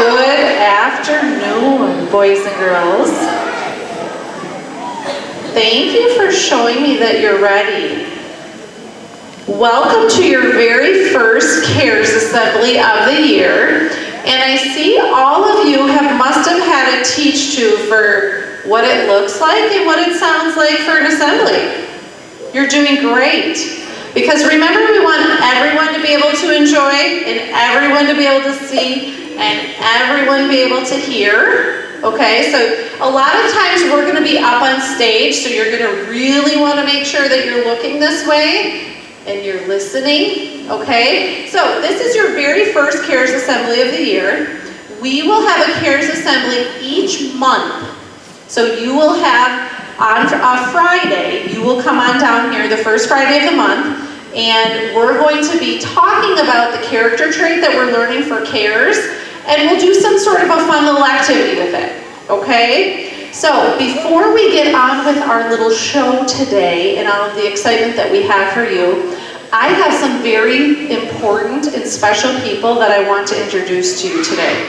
Good afternoon, boys and girls. Thank you for showing me that you're ready. Welcome to your very first CARES Assembly of the year. And I see all of you must have had a teach to for what it looks like and what it sounds like for an assembly. You're doing great. Because remember, we want everyone to be able to enjoy and everyone to be able to see and everyone be able to hear. Okay, so a lot of times we're going to be up on stage, so you're going to really want to make sure that you're looking this way and you're listening. Okay, so this is your very first CARES Assembly of the year. We will have a CARES Assembly each month. So you will have, on a Friday, you will come on down here the first Friday of the month, and we're going to be talking about the character trait that we're learning for CARES, and we'll do some sort of a fun little activity with it, okay? So before we get on with our little show today and all of the excitement that we have for you, I have some very important and special people that I want to introduce to you today,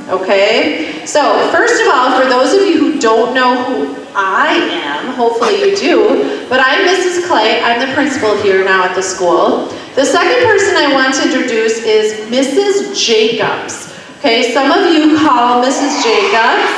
okay? So first of all, for those of you who don't know who I am, hopefully you do, but I'm Mrs. Clay. I'm the principal here now at the school. The second person I want to introduce is Mrs. Jacobs. Okay, some of you call Mrs. Jacobs,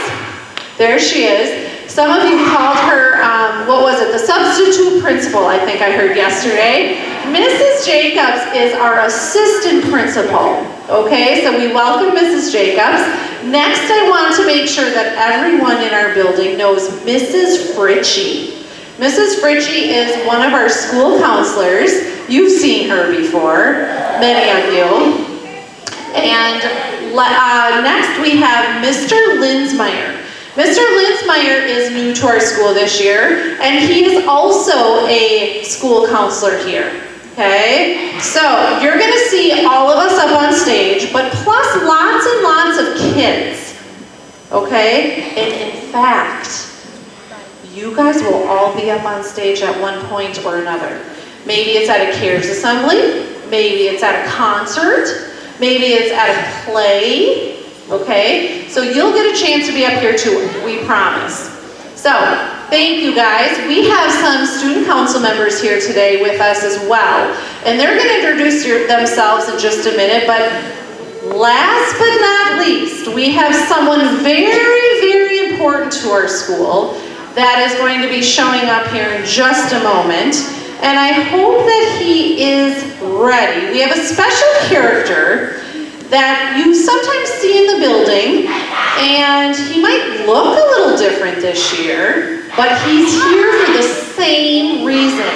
there she is. Some of you called her, what was it, the substitute principal, I think I heard yesterday. Mrs. Jacobs is our assistant principal. Okay, so we welcome Mrs. Jacobs. Next, I want to make sure that everyone in our building knows Mrs. Fritchie. Mrs. Fritchie is one of our school counselors. You've seen her before, many of you. And next we have Mr. Linsmeyer. Mr. Linsmeyer is new to our school this year, and he is also a school counselor here. Okay, so you're going to see all of us up on stage, but plus lots and lots of kids, okay? And in fact, you guys will all be up on stage at one point or another. Maybe it's at a CARES assembly, maybe it's at a concert, maybe it's at a play, okay? So you'll get a chance to be up here too, we promise. So, thank you guys. We have some student council members here today with us as well. And they're going to introduce themselves in just a minute, but last but not least, we have someone very, very important to our school that is going to be showing up here in just a moment. And I hope that he is ready. We have a special character that you sometimes see in the building, and he might look a little different this year, but he's here for the same reason.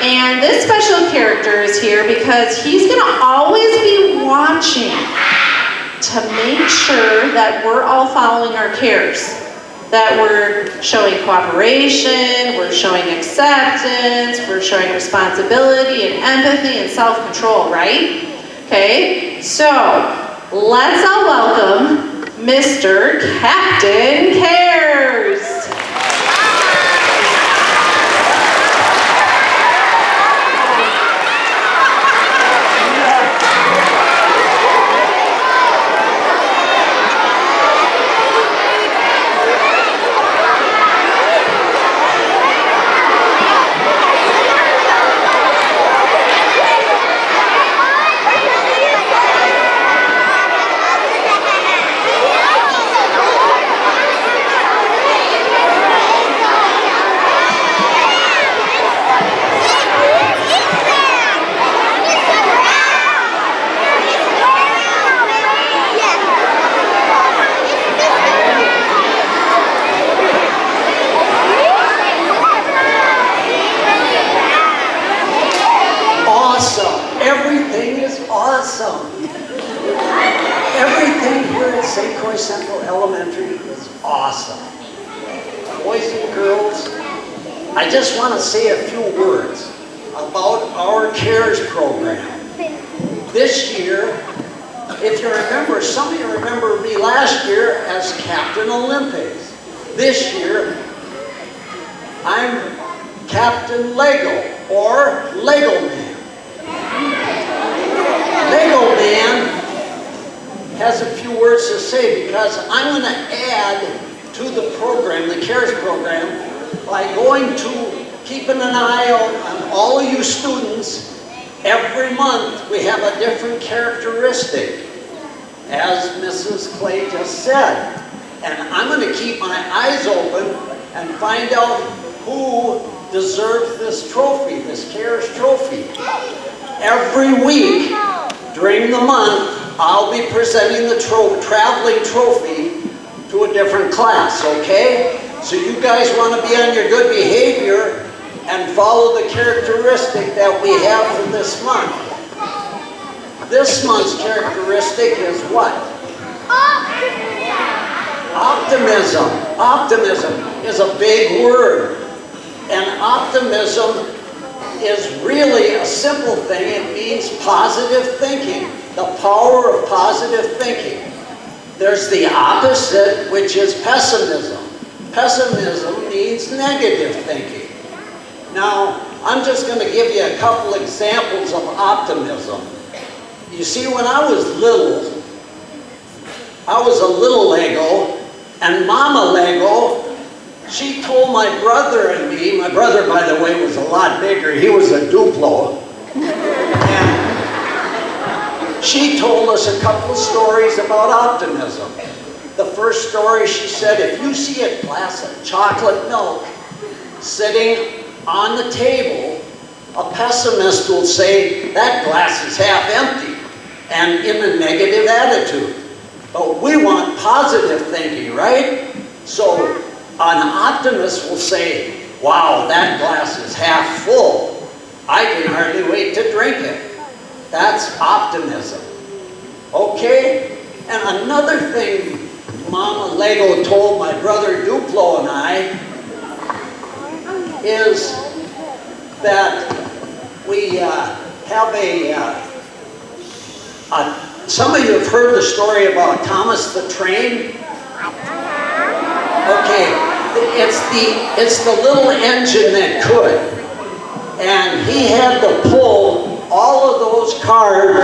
And this special character is here because he's going to always be watching to make sure that we're all following our CARES, that we're showing cooperation, we're showing acceptance, we're showing responsibility and empathy and self-control, right? Okay, so let's all welcome Mr. Captain CARES. I just want to say a few words about our CARES program. This year, if you remember, some of you remember me last year as Captain Olympics. This year, I'm Captain Lego, or Lego Man. Lego Man has a few words to say, because I'm going to add to the program, the CARES program, by going to keeping an eye on all of you students. Every month we have a different characteristic, as Mrs. Clay just said. And I'm going to keep my eyes open and find out who deserves this trophy, this CARES trophy. Every week during the month, I'll be presenting the traveling trophy to a different class, okay? So you guys want to be on your good behavior and follow the characteristic that we have for this month. This month's characteristic is what? Optimism. Optimism is a big word. And optimism is really a simple thing. It means positive thinking, the power of positive thinking. There's the opposite, which is pessimism. Pessimism means negative thinking. Now, I'm just going to give you a couple examples of optimism. You see, when I was a little Lego, and Mama Lego, she told my brother and me, my brother, by the way, was a lot bigger. He was a Duplo. And she told us a couple of stories about optimism. The first story, she said, if you see a glass of chocolate milk sitting on the table, a pessimist will say, that glass is half empty, and in a negative attitude. But we want positive thinking, right? So an optimist will say, wow, that glass is half full. I can hardly wait to drink it. That's optimism. Okay? And another thing Mama Lego told my brother Duplo and I is that we have some of you have heard the story about Thomas the Train. Okay, it's the little engine that could. And he had to pull all of those cars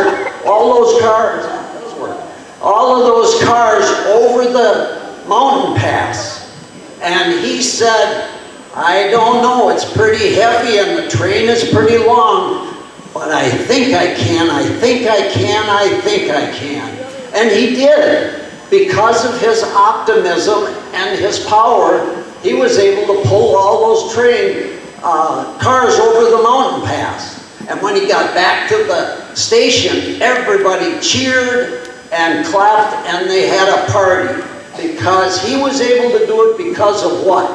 over the mountain pass. And he said, I don't know, it's pretty heavy and the train is pretty long, but I think I can. And he did. Because of his optimism and his power, he was able to pull all those cars over the mountain pass. And when he got back to the station, everybody cheered and clapped and they had a party. Because he was able to do it because of what?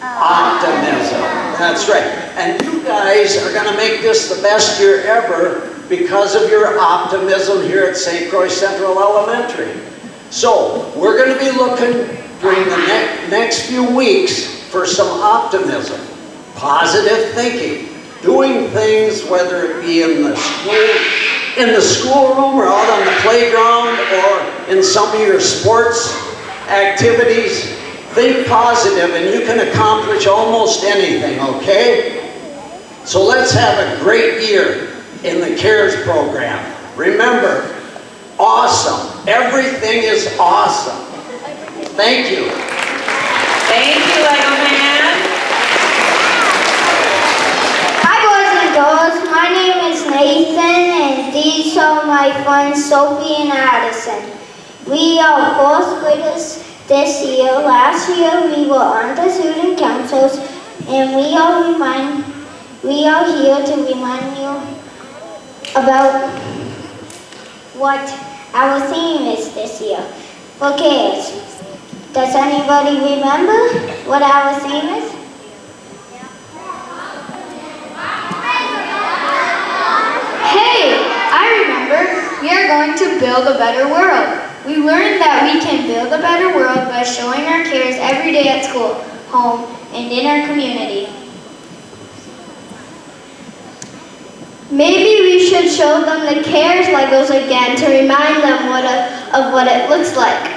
Optimism. That's right. And you guys are going to make this the best year ever because of your optimism here at St. Croix Central Elementary. So, we're going to be looking during the next few weeks for some optimism, positive thinking, doing things, whether it be in the schoolroom or out on the playground or in some of your sports activities. Think positive and you can accomplish almost anything, okay? So let's have a great year in the CARES program. Remember, awesome. Everything is awesome. Thank you. Thank you, Lego Man. Hi boys and girls, my name is Nathan and these are my friends Sophie and Addison. We are fourth graders this year. Last year we were on the student councils and we are here to remind you about what our theme is this year. For CARES. Does anybody remember what our theme is? Hey, I remember. We are going to build a better world. We learned that we can build a better world by showing our cares every day at school, home, and in our community. Maybe we should show them the CARES Legos again to remind them of what it looks like.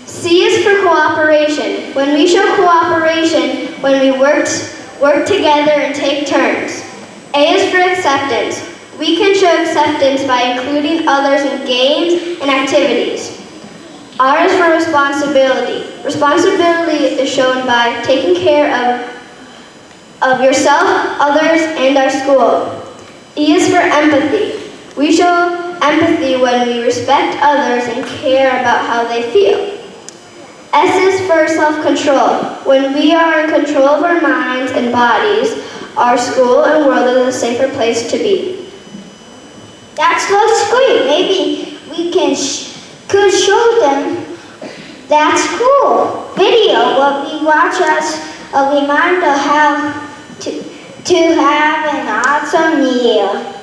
C is for cooperation. When we show cooperation, when we work together and take turns. A is for acceptance. We can show acceptance acceptance by including others in games and activities. R is for responsibility. Responsibility is shown by taking care of yourself, others, and our school. E is for empathy. We show empathy when we respect others and care about how they feel. S is for self-control. When we are in control of our minds and bodies, our school and world is a safer place to be. That looks great. Maybe we could show them. That's cool. Video, what we watch as a reminder how to have an awesome year.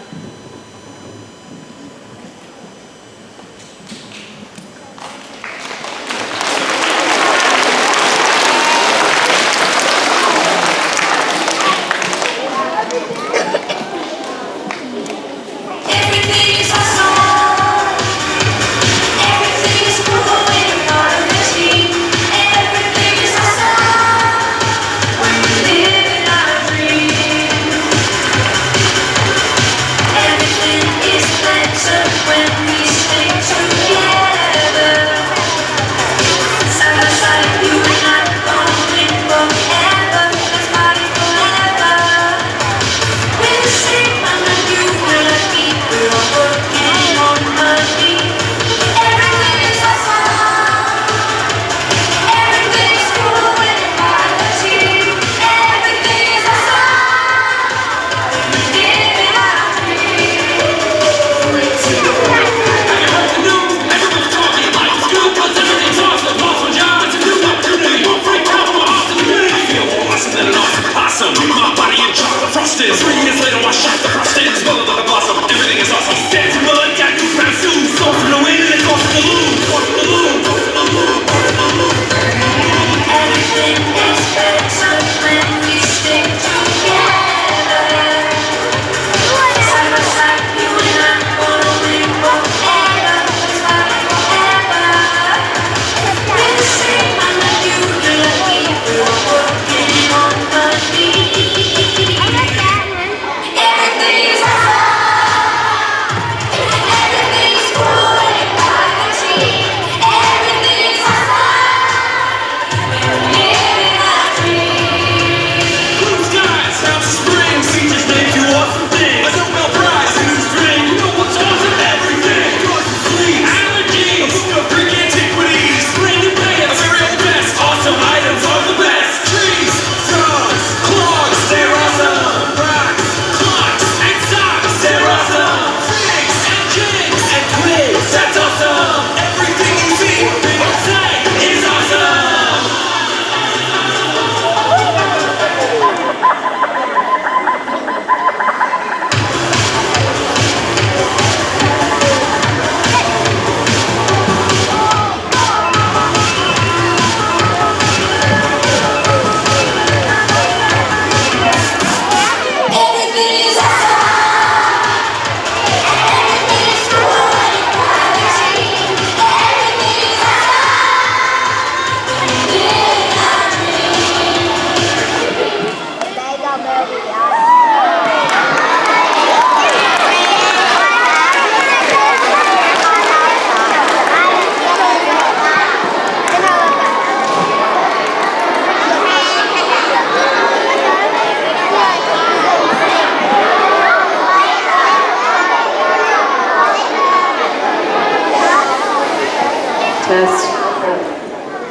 Test.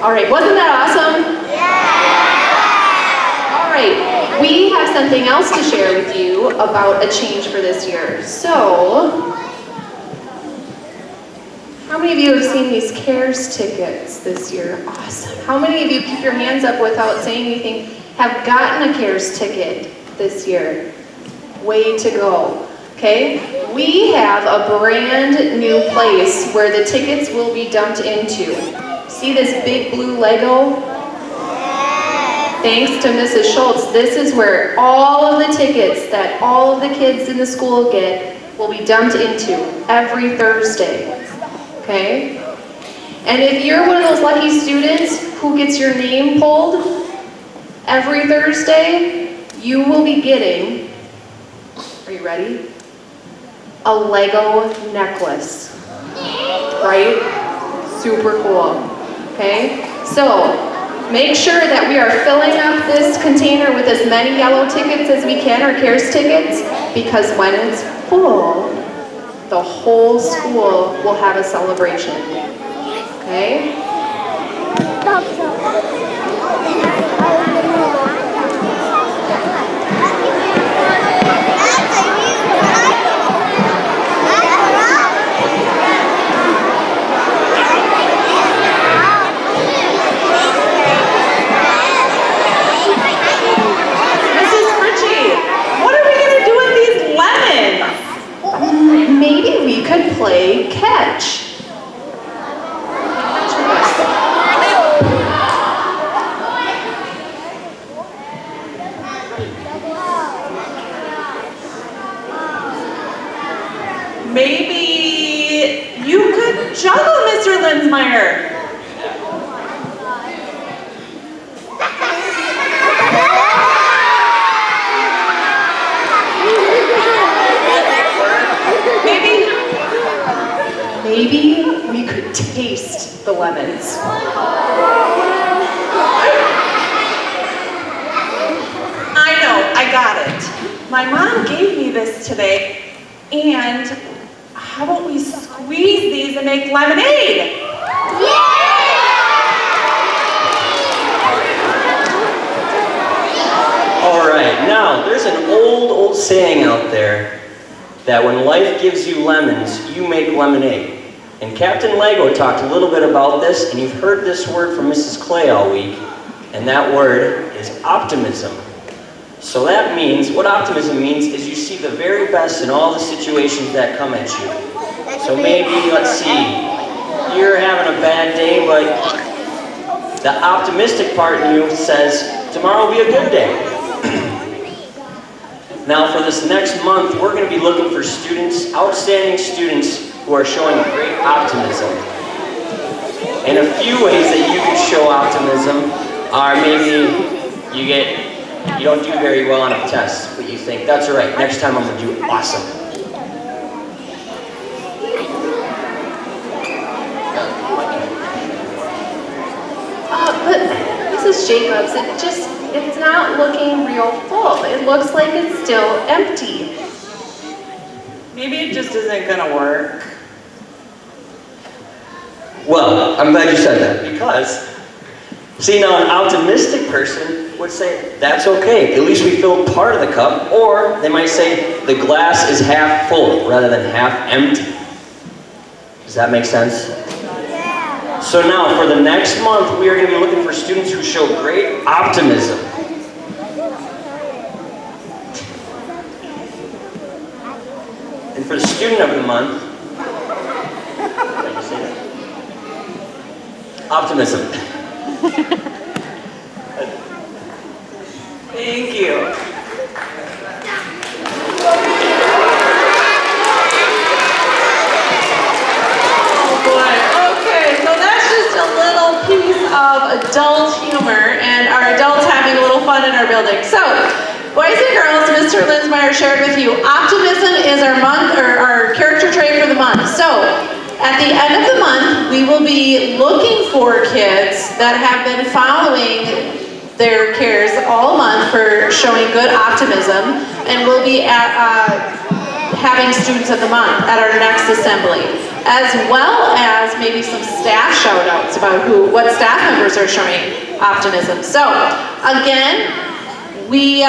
All right, wasn't that awesome? All right, we have something else to share with you about a change for this year. So, how many of you have seen these CARES tickets this year? Awesome. How many of you, keep your hands up without saying anything, have gotten a CARES ticket this year? Way to go. Okay, we have a brand new place where the tickets will be dumped into. See this big blue Lego? Thanks to Mrs. Schultz, this is where all of the tickets that all of the kids in the school get will be dumped into every Thursday. Okay? And if you're one of those lucky students who gets your name pulled every Thursday, you will be getting, are you ready? a Lego necklace, right? Super cool, okay? So, make sure that we are filling up this container with as many yellow tickets as we can, or CARES tickets, because when it's full, the whole school will have a celebration, okay? Maybe we could play catch. Maybe you could juggle, Mr. Linsmeyer. Maybe we could taste the lemons. I know, I got it. My mom gave me this today, and how about we squeeze these and make lemonade? All right, now there's an old saying out there that when life gives you lemons, you make lemonade. And Captain Lego talked a little bit about this, and you've heard this word from Mrs. Clay all week, and that word is optimism. So that means, what optimism means is you see the very best in all the situations that come at you. So maybe, let's see, you're having a bad day, but the optimistic part in you says, tomorrow will be a good day. Now for this next month, we're going to be looking for students, outstanding students, who are showing great optimism. And a few ways that you can show optimism are maybe you don't do very well on a test, but you think, that's all right, next time I'm going to do awesome. But Mrs. Jacobs, it's not looking real full. It looks like it's still empty. Maybe it just isn't gonna work. Well, I'm glad you said that, because, see, now an optimistic person would say, that's okay, at least we filled part of the cup, or they might say, the glass is half full rather than half empty. Does that make sense? So now, for the next month, we are going to be looking for students who show great optimism. And for the student of the month, did I say that? Optimism. Thank you. Of adult humor and our adults having a little fun in our building. So, boys and girls, Mr. Linsmeyer shared with you, optimism is our month, or our character trait for the month. So, at the end of the month, we will be looking for kids that have been following their cares all month for showing good optimism, and we'll be at having students of the month at our next assembly, as well as maybe some staff shout outs about what staff members are showing optimism. So again, we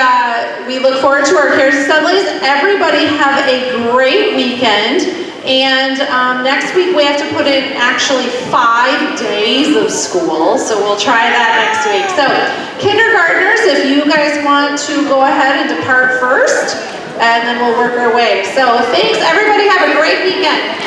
look forward to our CARES assemblies. Everybody have a great weekend, and next week we have to put in actually 5 days of school, so we'll try that next week. So kindergartners, if you guys want to go ahead and depart first, and then we'll work our way. So thanks, everybody, have a great weekend.